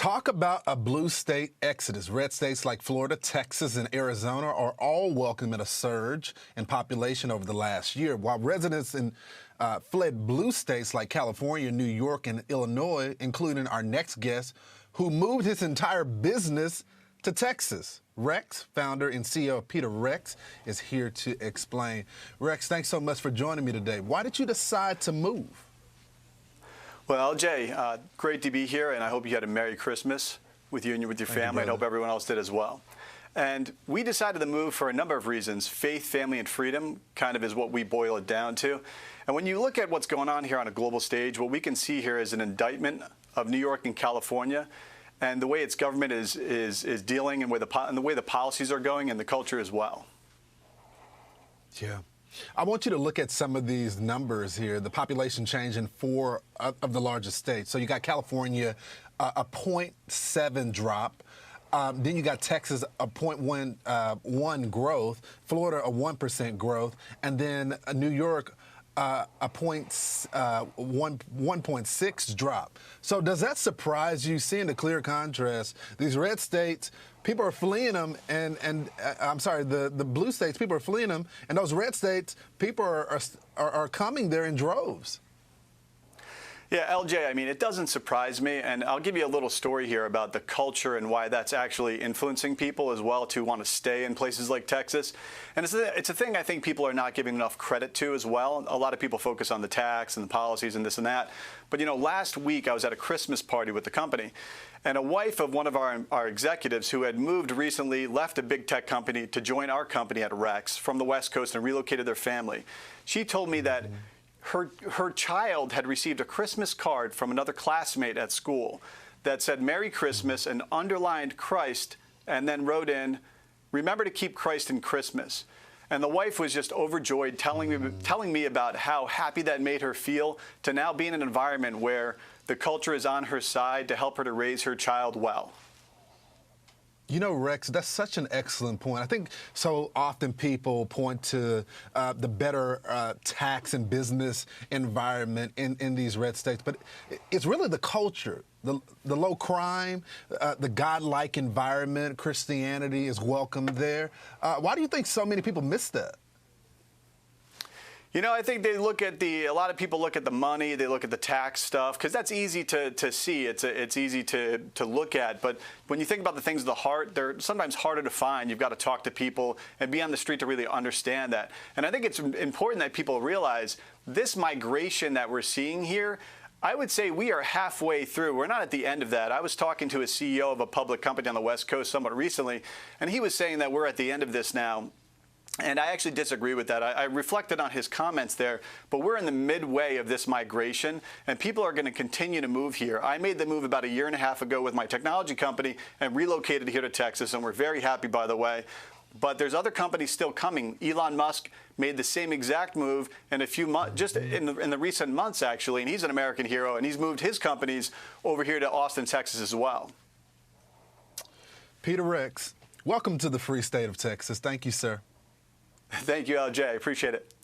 Talk about a blue state exodus. Red states like Florida, Texas, and Arizona are all welcoming a surge in population over the last year, while residents in fled blue states like California, New York, and Illinois, including our next guest, who moved his entire business to Texas. Rex, founder and CEO of Peter Rex, is here to explain. Rex, thanks so much for joining me today. Why did you decide to move? Well, Jay, great to be here, and I hope you had a Merry Christmas with you and with your family, and hope everyone else did as well. And we decided to move for a number of reasons. Faith, family, and freedom kind of is what we boil it down to. And when you look at what's going on here on a global stage, what we can see here is an indictment of New York and California, and the way its government is dealing, and the way the policies are going, and the culture as well. Yeah. I want you to look at some of these numbers here, the population change in 4 of the largest states. So you got California, a 0.7 drop. Then you got Texas, a 0.1 growth, Florida, a 1% growth, and then New York, a 1.6 drop. So does that surprise you, seeing the clear contrast? These red states, people are fleeing them, and I'm sorry, the blue states, people are fleeing them, and those red states, people are coming there in droves. Yeah, LJ, I mean, it doesn't surprise me, and I'll give you a little story here about the culture and why that's actually influencing people as well to want to stay in places like Texas. And it's a thing I think people are not giving enough credit to as well. A lot of people focus on the tax and the policies and this and that. But, you know, last week I was at a Christmas party with the company, and a wife of one of our executives who had moved recently, left a big tech company to join our company at Rex from the West Coast and relocated their family. She told me that her child had received a Christmas card from another classmate at school that said Merry Christmas and underlined Christ, and then wrote in, remember to keep Christ in Christmas. And the wife was just overjoyed, telling me about how happy that made her feel to now be in an environment where the culture is on her side to help her to raise her child well. You know, Rex, that's such an excellent point. I think so often people point to the better tax and business environment in these red states, but it's really the culture, the low crime, the God-like environment. Christianity is welcome there. Why do you think so many people miss that? You know, I think they look at a lot of people look at the money, they look at the tax stuff, because that's easy to see. It's easy to look at. But when you think about the things of the heart, they're sometimes harder to find. You've got to talk to people and be on the street to really understand that. And I think it's important that people realize this migration that we're seeing here, I would say we are halfway through. We're not at the end of that. I was talking to a CEO of a public company on the West Coast somewhat recently, and he was saying that we're at the end of this now. And I actually disagree with that. I reflected on his comments there, but we're in the midway of this migration, and people are going to continue to move here. I made the move about 1.5 years ago with my technology company and relocated here to Texas, and we're very happy, by the way. But there's other companies still coming. Elon Musk made the same exact move in a few months, just in the recent months, actually, and he's an American hero, and he's moved his companies over here to Austin, Texas as well. Peter Rex, welcome to the free state of Texas. Thank you, sir. Thank you, LJ. I appreciate it.